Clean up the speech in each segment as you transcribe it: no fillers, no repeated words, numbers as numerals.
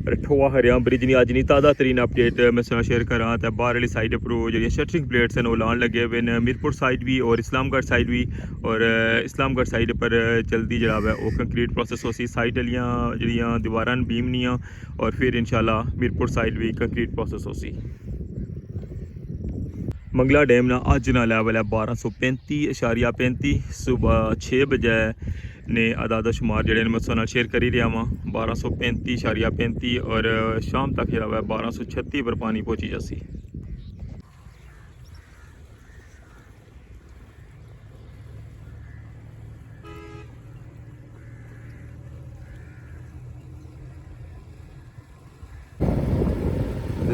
रठोआ हरियाम bridge नी अज नी ताज़ा तरीन update मैं शेयर करा तो बाहर वाली साइड पर जी शटरिंग प्लेट्स हैं वो लान लगे हुए हैं मीरपुर साइड भी और इस्लामगढ़ साइड भी। और इस्लामगढ़ साइड पर जल्दी जरा है वो कंक्रीट प्रोसेस हो सी साइड वालियाँ जड़ियाँ दीवारां बीमनियाँ और फिर इंशाल्लाह मीरपुर साइड भी कंक्रीट प्रोसेस हो सी। मंगला डैम ना अज ना लैवल है 1235.35 सुबह 6 बजे ने आदादा शुमार जड़े मैं तुहानू शेयर कर ही रहा वहाँ 1235.35 और शाम तक जरा है 1236 पर पानी पहुँची जासी।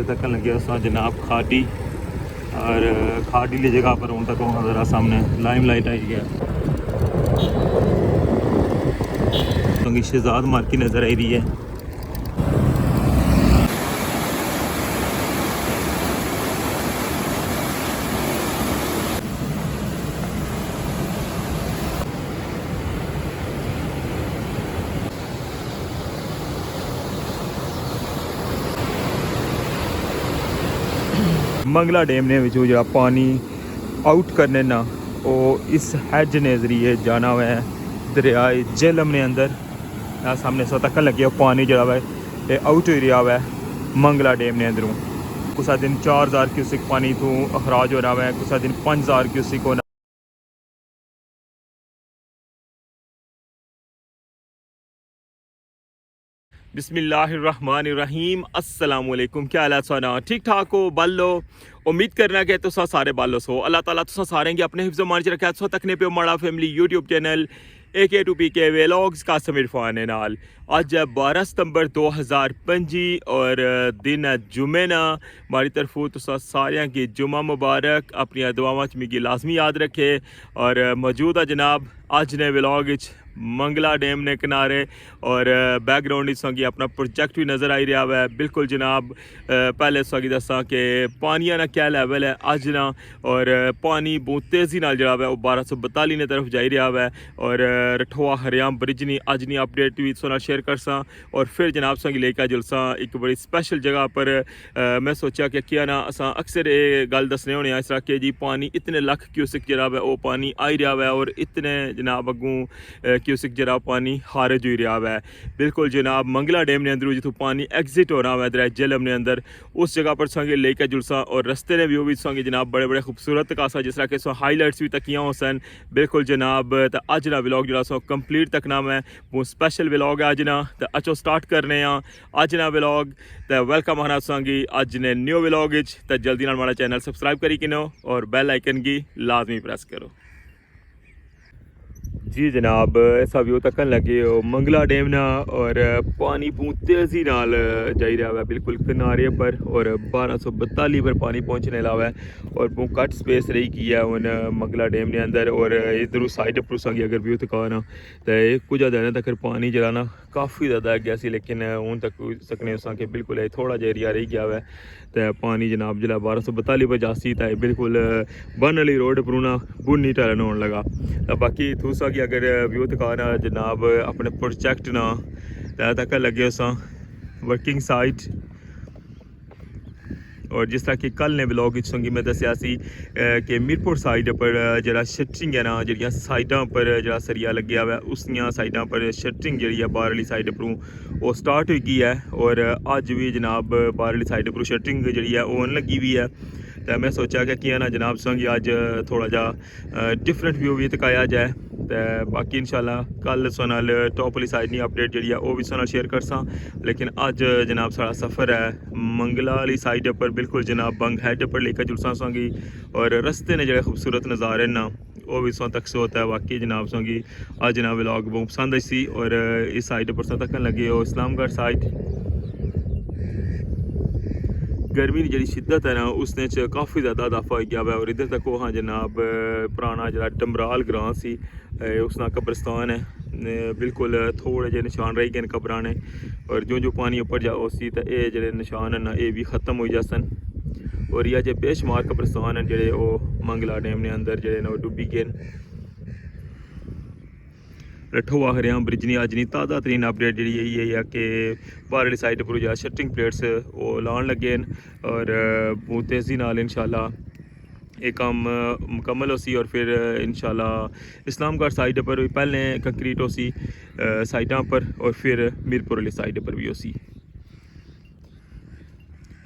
तक लगे उस जनाब खाटी और खाटी की जगह पर हूँ तक ज़रा सामने लाइम लाइट आई गया तो शहजाद मार्की नज़र आई रही है। मंगला डैम ने जो पानी आउट करने ना वो इस हैज ने जरिए जाना हुआ है दरियाए झेलम ने अंदर सामने सो तक लगे पानी जरा है आउट हो रहा है मंगला डैम ने अंदरों। कुछ दिन 4000 क्यूसिक पानी तो अखराज हो रहा है, कुछ दिन 5000 क्यूसिक होना। बिस्मिल्लाहिर्रहमानिर्रहीम अस्सलाम वालेकुम। क्या हाल है सोना ठीक ठाक हो बल्लो उम्मीद करना कि तुसा सारे बालो सो अल्लाह ताला तुसा सारे अपने हिफ्ज़ मान च रखा सो तकने पे माड़ा family YouTube channel AK2PK vlogs का समीर फान नाल अज 12 सितंबर 2025 और दिन जुमे ना मारी तरफों तुसा सारियां की जुमा मुबारक। अपनी दुआवां च मिगी लाजमी याद रखे और मौजूद है जनाब अज ने व्लॉग मंगला डैम ने किनारे और बैकग्राउंड संगी अपना प्रोजेक्ट भी नज़र आई रहा है। बिल्कुल जनाब पहले संगी दसा कि पानिया ना क्या लैवल है अज ना और पानी बहुत तेज़ी नाल जरा है वो 1242 ने तरफ जाई रहा है और रठोआ हरियाम ब्रिज नी अज नी अपडेट भी सोना शेयर करसा और फिर जनाब संगी लेकर जुलसा एक बड़ी स्पेशल जगह पर। मैं सोचा कि क्या ना असा अक्सर ये गल दसने होने इस तरह कि जी पानी इतने लख क्यूसिक जरा है वो पानी आई रहा है और इतने जनाब अगू क्यूसिक जरा पानी खारिज हो रहा है। बिल्कुल जनाब मंगला डैम ने अंदर जितों पानी एग्जिट हो रहा है दरिया झेलम ने अंदर उस जगह पर संगे लेकर जुलसा और रस्ते ने व्यू भी संगे जनाब बड़े बड़े खूबसूरत कासा जिस तरह के सो हाईलाइट्स भी तकियाँ हो सन। बिल्कुल जनाब तो अज ना व्लॉग जो सो कंप्लीट तकना मैं वो स्पेशल व्लॉग है अज ना तो अच्छो स्टार्ट करने अज ना व्लॉग तो वेलकम आना संगी अज ने न्यू व्लॉग तो जल्दी नाल हमारा चैनल सबसक्राइब करी किनो और बेल आइकन की लाजमी प्रेस करो। जी जनाब ऐसा व्यू तकन लगे हो मंगला डैम ना और पानी बहुत तेज़ी नाल जाई रहा है बिल्कुल किनारे पर और 1242 पर पानी पहुंचने लगा है और बहुत कट स्पेस रही की है उन मंगला डैम ने अंदर और इधर साइड पर संगी अगर व्यू तक ना तो कुछ दिन तक पानी जरा ना काफ़ी ज़्यादा गया सी लेकिन हूँ तक सकने कि बिल्कुल थोड़ा जहा एरिया रही गया है तो पानी जनाब जिला 1242 पर जासी तो बिल्कुल बन वाली रोड पर ना बुनी टलन होने लगा। तो बाकी दूसरा कि अगर व्यू तकाना जनाब अपने प्रोजेक्ट ना तक लगे उस वर्किंग साइट और जिस तरह कि कल ने ब्लॉग संगी मैं दसिया सी कि मीरपुर साइड पर जरा शटरिंग है ना जी साइडों पर जरा सरिया लगे हुआ है उसनिया साइडों पर शटरिंग जी है बाहर वाली साइड पर वो स्टार्ट हो गई है और अज भी जनाब बाहर वाली साइड पर शटरिंग जी है वो लगी हुई है। तो मैं सोचा कि किया ना जनाब संगी अज थोड़ा जा डिफरेंट व्यू भी दिखाया जाए तो बाकी इंशाल्लाह कल सोनाल टॉप वाली साइड नहीं अपडेट जी वो भी सोनाल शेयर करसा। लेकिन अज जनाब सारा सफ़र है मंगला वाली साइड पर बिल्कुल जनाब बंग हैड पर लेकर जुलसा संगी और रस्ते ने जो खूबसूरत नज़ारे ना वो भी सौ तक से होता है। बाकी जनाब संगी आज जनाब व्लॉग बहुत पसंद आई और इस साइड पर सौ तक लगे हो इस्लामगढ़ साइड गर्मी की जी शिद्दत है ना उसने काफ़ी ज़्यादा इजाफा हो गया है और इधर तक वहाँ जनाब पुराना जरा डमराल ग्रां सी उसका कब्रस्तान है बिल्कुल थोड़े जे निशान रह गए कब्रां ने और जो पानी ऊपर जाओ सी तो ये जो निशान है ना ये भी ख़त्म हो जासन और यह जो बेशुमार कब्रस्तान हैं जो मंगला डैम ने अंदर जो डुबी गए। रठोआ हरियाम ब्रिज नहीं अज नहीं ताज़ा तरीन अपडेट जी यही है कि बाहरली साइड पर जो शटरिंग प्लेट्स वो लाने लगे हैं और बहुत तेज़ी नाल इंशाल्लाह एक काम मुकम्मल हो सी और फिर इंशाल्लाह इस्लामगढ़ साइड पर भी पहले कंक्रीट हो सी साइडों पर और फिर मीरपुर वाली साइड पर भी हो सी।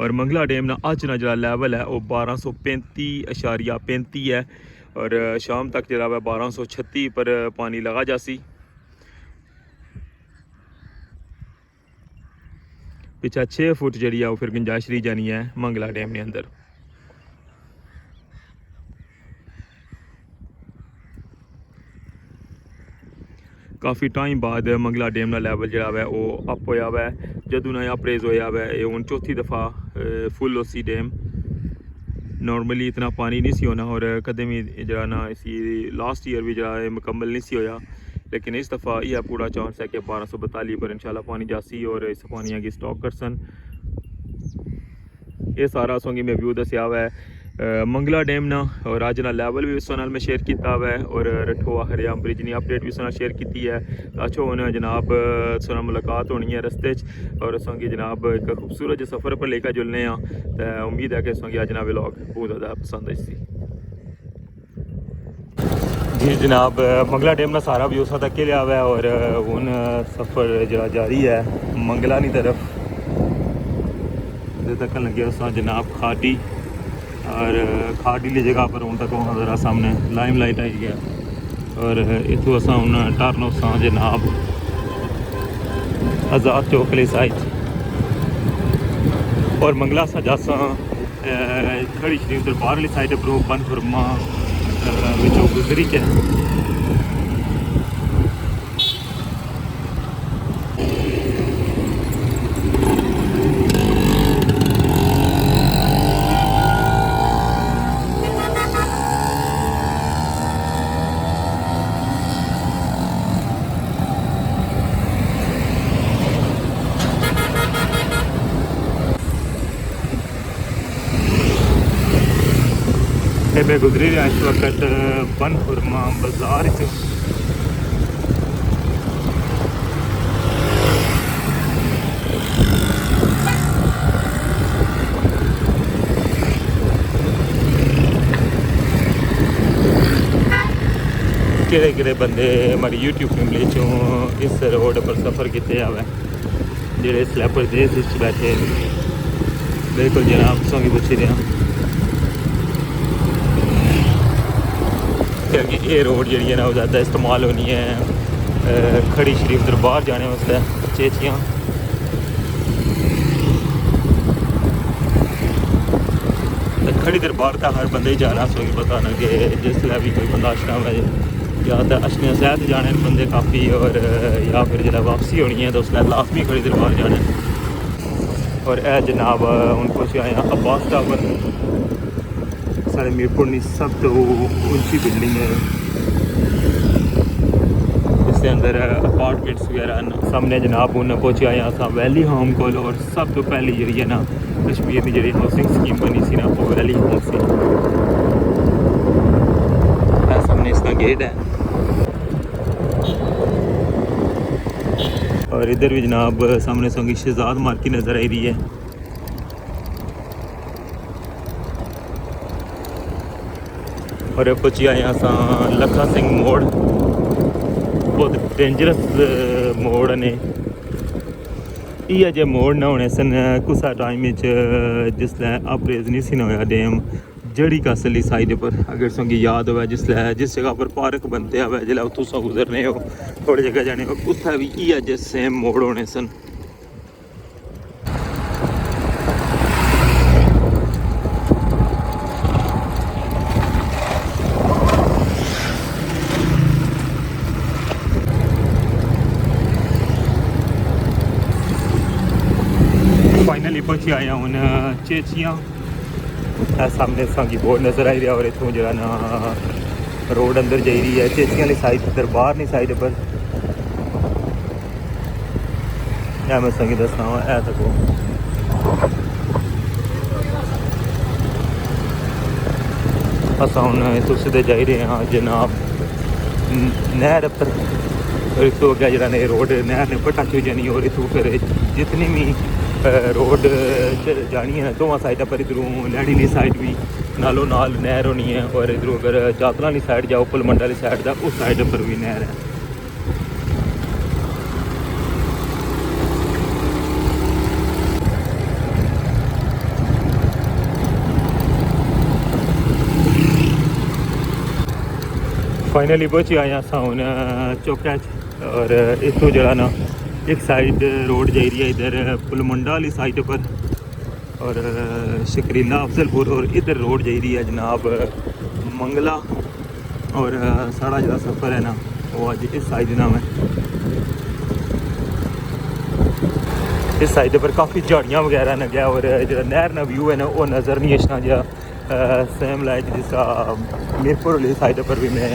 और मंगला डैम ना अज ना जो लैवल है वो 1235.35 है और शाम तक जो है 1236 पर पानी लगा जासी। पिछा 6 फुट जी वो फिर गुंजाइश रही जानी है मंगला डैम के अंदर। काफ़ी टाइम बाद मंगला डैम का लैवल जो है वो अप होया हुआ है जदों ना अप्रेज होया हुआ है। हूँ चौथी दफ़ा फुल होसी डैम। नॉर्मली इतना पानी नहीं सी होना और कदम भी जरा ना इसी लास्ट ईयर भी जरा मुकम्मल नहीं सी होया लेकिन इस दफ़ा यह पूरा चांस है कि 1242 पर इंशाल्लाह पानी जासी और इस पानी की स्टॉक करसन। ये सारा सोंगी में व्यू दसिया हुआ है मंगला डैम ना और अज ना लैवल भी उस नाल मैं शेयर किया हुआ है और रठोआ हरियाम ब्रिज की अपडेट भी उसने शेयर की है। अच्छो होने जनाब सुना मुलाकात होनी है रस्ते और सोंगी जनाब एक खूबसूरत सफ़र पर लेकर जुलने तो उम्मीद है कि सोंगी अज ना व्लॉग बहुत ज़्यादा पसंद आई सी। जी जनाब मंगला डैम का सारा व्यू उस तक लिया हुआ है और हूँ सफ़र जरा जारी है मंगला की तरफ तक लगे उस जनाब खाटी और खाटी की जगह पर हूँ तक ज़रा सामने लाइम लाइट आई गया और इतों असा हूँ टर्न उस जनाब आज़ाद चौक वाली साइड और मंगला सा जासा खड़ी शरीफ दरबार वाली साइड पर बन फरमा गुजरी के मैं गुजरी रहा इस वक्त बन फुरमा बाजार च किहड़े बंदे हमारी यूट्यूब फैमिली चों इस रोड पर सफ़र किए हुआ है जेडे स्लैपर देश बैठे बिल्कुल जनाब सोंगी पूछी रहा क्योंकि ये रोड जी है ना ज़्यादा इस्तेमाल होनी है खड़ी शरीफ दरबार जाने वास्ते चेचियाँ खड़ी दरबार का हर बंदे ही जाना सोगी पता ना कि जिसलै भी कोई बंदा अशना है या तो अशने सैत जाने बंदे काफ़ी और या फिर जो वापसी होनी है तो उसलै लाजमी खड़ी दरबार जाने। और यह जनाब हूँ कुछ आया अब्बास टावर साढ़े मीरपुर की सब तो ऊंची बिल्डिंग है इसके अंदर अपार्टमेंट्स वगैरह सामने जनाब उन्हें पहुँचे आए अस वैली होम को और सब तो पहली जी है ना कश्मीर की जी हाउसिंग स्कीम बनी सी ना वो वैली होम से सामने इसका गेट है और इधर भी जनाब सामने सोंगी शहजाद मार्केट नज़र आई रही है। और पहुंची आए अस लखा सिंह मोड़ बहुत डेंजरस मोड़ ने इ'यै जे मोड़ ना होने सन कुसा टाइम जिसलै अप्रेज नहीं सी होया डैम जड़ी कासली साइड पर अगर सोंगी याद हो जिसलै जिस जगह पर पार्क बनते हुए जिसलै उत्थों गुजरने हो थोड़ी जगह जाने हो उत्थै भी इ'यै जे सेम मोड़ होने सन। फाइनली पहुंची आया हूँ चेचियाँ सामने सांगी बोर्ड नज़र आई रहा और इतों जो ना रोड अंदर जा रही है चेचियाँ वाली साइड दरबार नहीं साइड पर या मैं संगी दसना ऐ तको अस हूँ इतों सीधे जा रहे हाँ जनाब नहर पर और इतों अगर जरा ने रोड नहर ने पटा चु जानी और इतों फिर जितनी भी रोड जानी है दोवां साइडा पर इधरों लैड़ी साइड भी नालों नाल नहर होनी है और इधरों अगर जातला वाली साइड जाओ पुलमंड वाली साइड का उस साइड पर भी नहर है। फाइनली पहुंची आए असा हूँ चौका और इतों जरा ना एक साइड रोड जा रही है इधर पुलमंडा वाली साइड पर और शकरीला अफजलपुर और इधर रोड जा रही है जनाब मंगला और साढ़ा जो सफ़र है ना वो अज इस साइड ना है। इस साइड पर काफ़ी झाड़ियाँ वगैरह न गया और जो नहर ना व्यू है ना वो नज़र नहीं इतना जो सेम लाइक जिसका मीरपुर वाली साइड पर भी मैं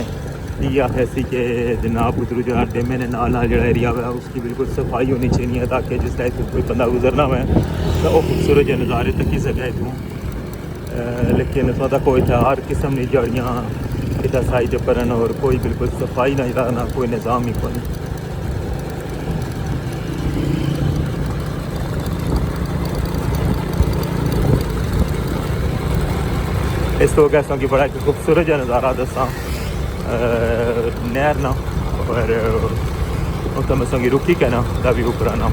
ये आखे सी कि जनाब उधर जो डेमे ने नाल जो एरिया है उसकी बिल्कुल सफाई होनी चाहिए ताकि जिस टाइप से कोई बंदा गुजरना है तो वो खूबसूरत जो नज़ारे तक ही सके इतों। लेकिन सदा कोई था हर किस्म की झाड़ियाँ इधर साइड पर और कोई बिल्कुल सफाई ना जरा ना कोई निज़ाम ही कोई। इस तो कैसा कि बड़ा एक खूबसूरत जो नज़ारा दसा नहर ना और तो मैं संगी रुकी कहना दा भी उपराना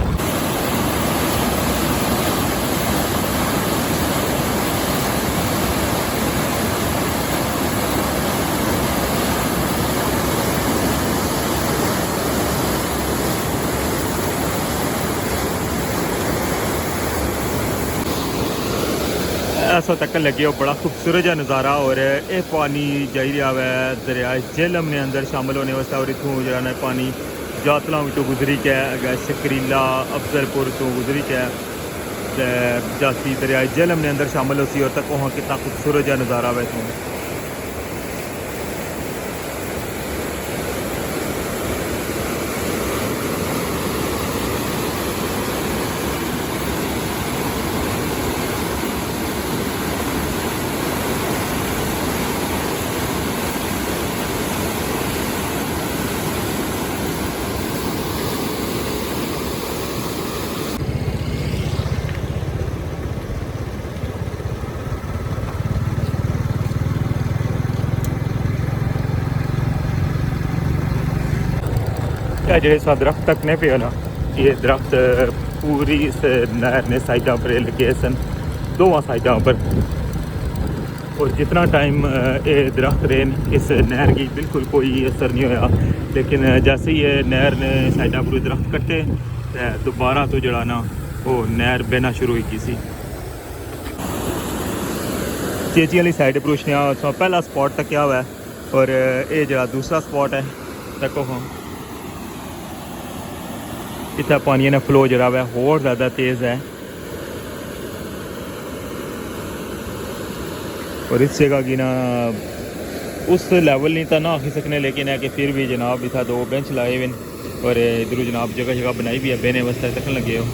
ऐसा तकन लगे हो बड़ा खूबसूरत जहा नज़ारा और ये पानी जाई रहा है दरिया झेलम ने अंदर शामिल होने वास्ते और इतों जरा ना पानी जातलों तो गुजरी के अगर शकरीला अफजलपुर तो गुजरी के जाती दरिया झेलम ने अंदर शामिल होती और तक वहाँ कितना खूबसूरत जहा नज़ारा है इतों। जो दरख्त तक नहीं पे ना ये दरख्त पूरी इस नहर ने साइडों पर लगे सन दोवां साइडों पर और जितना टाइम ये दरख्त रहे इस नहर की बिल्कुल कोई असर नहीं होया। लेकिन जैसे ही ये नहर ने साइडों पर दरख्त कट्टे दोबारा तो जड़ा ना वो नहर बहना शुरू हुई सी। चेची वाली साइड पर उसने पहला स्पॉट तक क्या हुआ है और ये जरा दूसरा स्पॉट है तको हाँ इतना पानी ना फ्लो जरा है और ज़्यादा तेज़ है और इस जगह की ना उस लेवल नहीं था ना आखी सकने लेकिन है कि फिर भी जनाब इतना दो बेंच लाए हुए और इधर जनाब जगह जगह बनाई भी है बहने वास्ते तकन लगे हो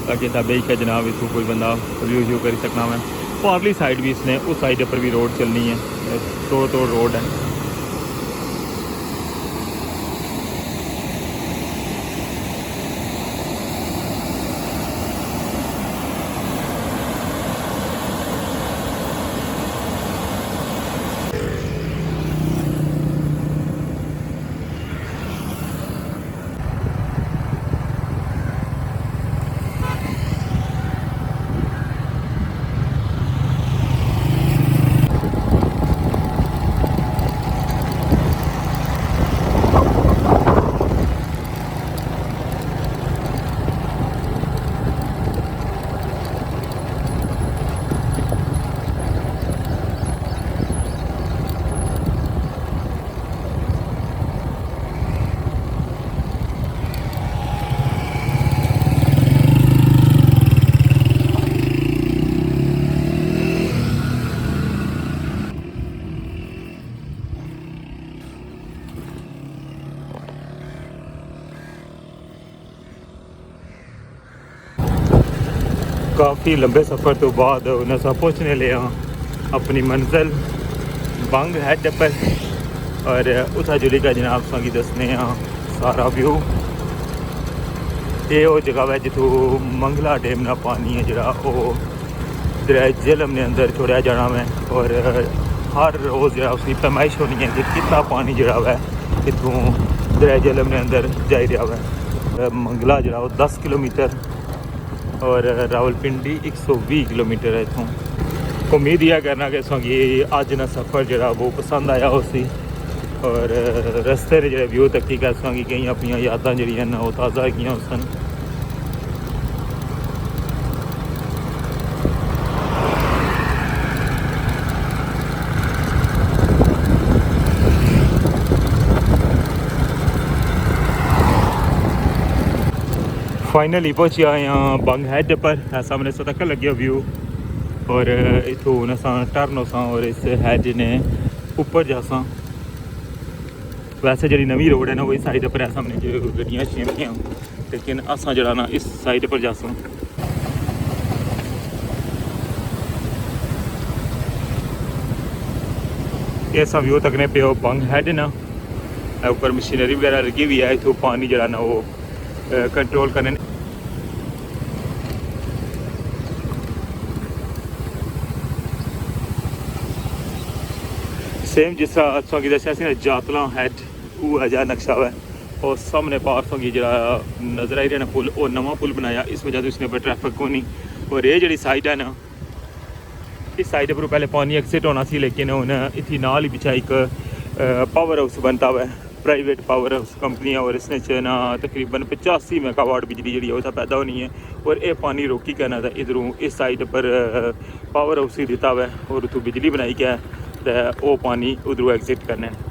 ताकि इतना बेच के जनाब इसको कोई बंदा व्यू कर सकना है। पारली साइड भी इसने उस साइड पर भी रोड चलनी है तोड़ रोड है। काफ़ी लंबे सफ़र तो बाद नसा पहुँचने लिया अपनी मंजिल बंग हेड पर और उथा जुली का जनाब संगी दसने सारा व्यू। ये वो जगह है जितों मंगला डैम का पानी है जरा वो दरिया झेलम ने अंदर छोड़ा जाना है और हर रोज़ जरा उसकी पैमाइश होनी है कि कितना पानी जरा है इतों दरिया झेलम ने अंदर जा रहा है। मंगला जरा वो 10 किलोमीटर और रावलपिंडी 120 किलोमीटर है इतों। उम्मीद यह करना कि असेंगी अज ना सफ़र जरा वो पसंद आया उसी और रस्ते ने जो व्यू तक की असेंगी कई अपनी यादां जड़ियां ना वो ताज़ा किया सन। फाइनली पहुंचा यहाँ बंग हेड पर सामने से तक लगे व्यू और इतों असा टर्न होसा और इस हेड ने ऊपर जासा। वैसे जी नवी रोड है ना वही साइड पर है सामने जो गड्डियाँ छियां लेकिन असा जरा ना इस साइड पर जासा। ऐसा व्यू तकने पे वो बंग हेड ना ऊपर मशीनरी वगैरह लगी हुई है इतों पानी जरा ना वो कंट्रोल करने। सेम जिस तरह सोगी दसिया जातला हैड वो है जहाँ नक्शा है और सामने पार सोगी जरा नज़र आई रहा ना पुल और नवा पुल बनाया इस वजह से उसने पर ट्रैफिक को नहीं। और ये जी साइड है ना इस साइड पर पहले पानी एक्सिट होना सी लेकिन उन्हें इतनी नाल ही पिछा एक पावर हाउस बनता हुआ है प्राइवेट पावर हाउस कंपनी है और इसने ना तकरीबन 85 मेगावाट बिजली जी वो पैदा होनी है और ये पानी रोकी कहना था इधरों इस साइड पर पावर हाउस ही दिता हुआ है और उतों बिजली बनाई क्या है तो वो पानी उधरों एग्जिट करना है।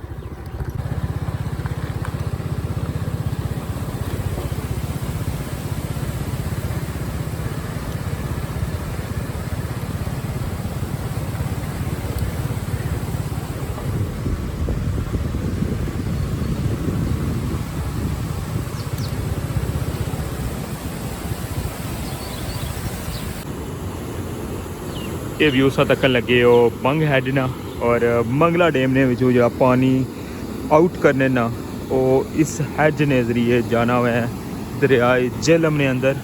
ये व्यू सा तक लगे वो बंग हेड ना और मंगला डैम ने जो जरा पानी आउट करने ना वो इस हेड ने जरिए जाना हुआ है दरियाए झेलम ने अंदर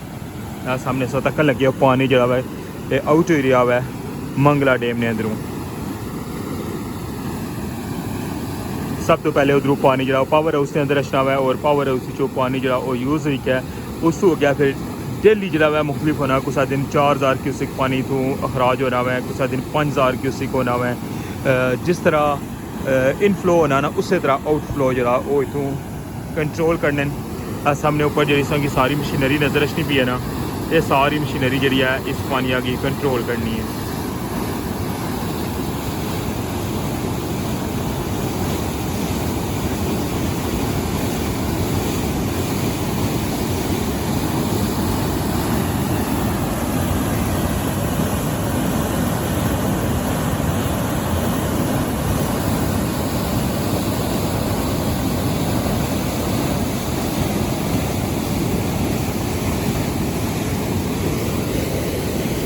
सामने सा तक लगे वो पानी जरा हुआ है आउट हो रहा हुआ है मंगला डैम ने अंदरों। सब तो पहले उधरों पानी जरा पावर हाउस के अंदर रचना हुआ है और पावर हाउस जो पानी जरा वो यूज़ हुई है उस हो गया फिर डेली जरा वह मुख्तलिफ होना कुछ दिन 4000 क्यूसिक पानी तो अखराज होना हुआ है कुछ दिन 5000 क्यूसिक होना हुआ है। जिस तरह इनफ्लो होना ना उस तरह आउटफ्लो जरा वो इतों कंट्रोल करने सामने ऊपर जी की सारी मशीनरी नज़र रखनी पी है ना ये सारी मशीनरी जी है इस पानी की कंट्रोल करनी है।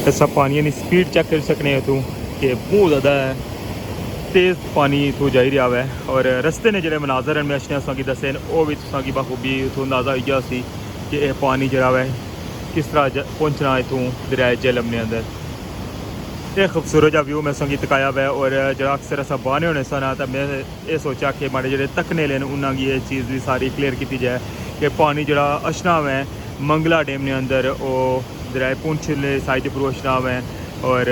सब पानी की स्पीड चेक कर सकने हो तू कि बहुत ज़्यादा तेज़ पानी इतों जा रहा है और रस्ते ने जो मनाजर में अच्छे असा दसे वो भी तुसा बखूबी इतों अंदाज़ा इया सी कि यह पानी जरा है किस तरह पहुँचना इतों दरिया झेलम ने अंदर। ये खूबसूरत जहा व्यू मैं संगी तकाया हुआ है और जरा अक्सर असा बहाने होने सन तो मैं ये सोचा कि माड़े जो तकने लेन उन्होंने ये चीज़ भी सारी क्लीयर की जाए कि पानी जरा अछना हुआ है मंगला डैम ने अंदर वो दरिया पुंछ साइड पर अछना हुआ है और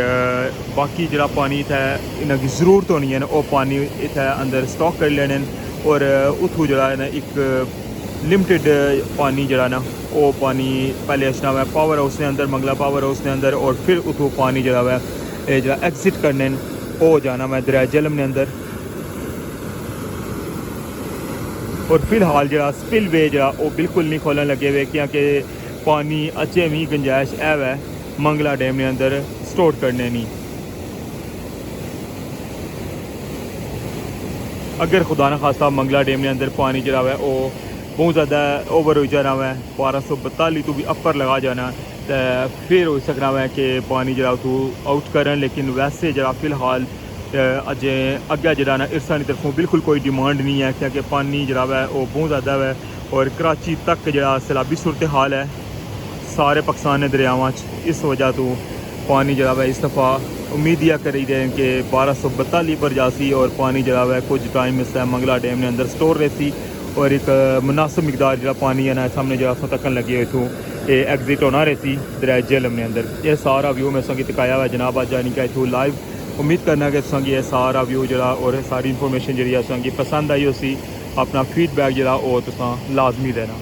बाकी जरा पानी इतने इनकी ज़रूरत होनी है वो पानी इतने अंदर स्टॉक कर लेने और उतों जरा एक लिमिटेड पानी जरा ना वो पानी पहले अछना हुआ है पावर हाउस ने अंदर मंगला पावर हाउस ने अंदर और फिर उतों पानी जरा हुआ है जरा एग्जिट करने वो जाना मैं दरिया झेलम ने अंदर। और फिलहाल जरा स्पिल वे जरा वो बिल्कुल नहीं खोलने लगे हुए क्योंकि पानी अच्छे भी गुंजाइश है मंगला डैम ने अंदर स्टोर करने नहीं। अगर खुदा न खास्ता मंगला डैम ने अंदर पानी जरा है वो बहुत ज़्यादा ओवर हो जाना है 1242 तो भी अपर लगा जाना तो फिर हो सकना है कि पानी जरा तो आउट करन लेकिन वैसे जरा फिलहाल अजे अगे जरा ना इरसा की तरफों बिल्कुल कोई डिमांड नहीं है क्योंकि पानी जरा है वो बहुत ज़्यादा है और कराची तक जो सैलाबी सूरत हाल है सारे पाकिस्तान दरियावां इस वजह तो पानी जरा है इस दफ़ा उम्मीद यह करी दें कि 1242 पर जासी और पानी जरा है कुछ टाइम इस मंगला डैम ने अंदर स्टोर रहती और एक मुनासिब मिकदार जो पानी है ना सामने जो तकन लगी हुई थी ये एग्जिट होना रहती दरिया झेलम ने अंदर ये सारा व्यू मैं संगी तकाया हुआ जनाब आज जानी का इतू लाइव उम्मीद करना कि संगी ये सारा व्यू जरा और सारी इंफॉर्मेशन जी संगी पसंद आई उसी अपना फीडबैक जरा वो तुसा लाजमी देना।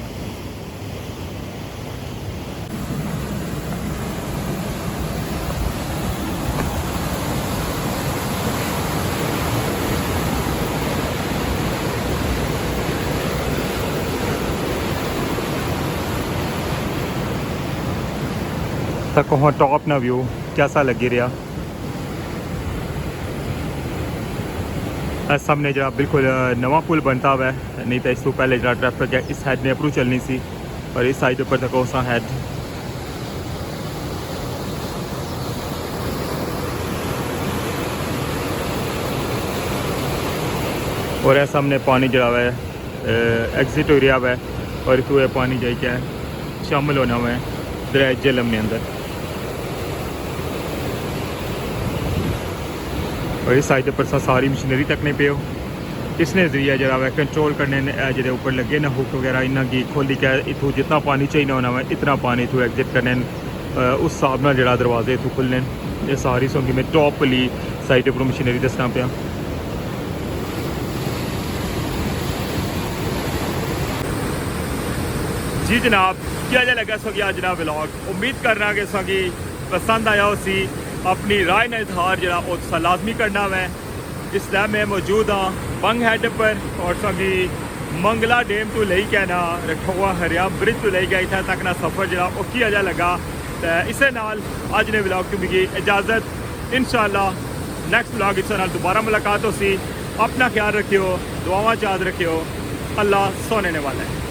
तक वहाँ टॉप ना व्यू कैसा लगी रहा सामने जरा बिल्कुल नवा पुल बनता हुआ है नहीं तो इस तो पहले जरा ट्रैफिक है इस साइड ने अप्रू चलनी सी और इस साइड पर तक उसा हैड और ऐसा सामने पानी जरा हुआ है एग्जिट हो रहा है और तो पानी जाए क्या है शामिल होना हुआ है दरिया झेलम ने अंदर और इस साइड पर सारी मशीनरी तक नहीं पे हो इसने जरिया जरा वह कंट्रोल करने जो ऊपर लगे ना हुक वगैरह इन्हों की खोली क्या इतों जितना पानी चाहिए होना वा इतना पानी इतों एग्जिट करने उस हिसाब न जरा दरवाजे इतों खुलने ये सारी सोंगी मैं टॉप वाली साइड पर मशीनरी दसना पाया। जी जनाब क्या लगा सो आज जनाब व्लॉग उम्मीद करना कि सगी पसंद आया उसी अपनी राय का इजहार जरा उसका लाजमी करना वै इसलिए मैं मौजूद हाँ बंग हैड पर और सगी मंगला डैम तो ले के ना रखवा हरिया ब्रिज तो ले गया इतना तक ना सफ़र जरा वो किया जा लगा तो इसे नाल अज ने व्लॉग तो मिगी इजाज़त इंशाअल्लाह नैक्सट व्लॉग इस नाल दोबारा मुलाकात हो सी अपना ख्याल रखियो दुआवां याद रखियो अल्लाह सोने वाला है।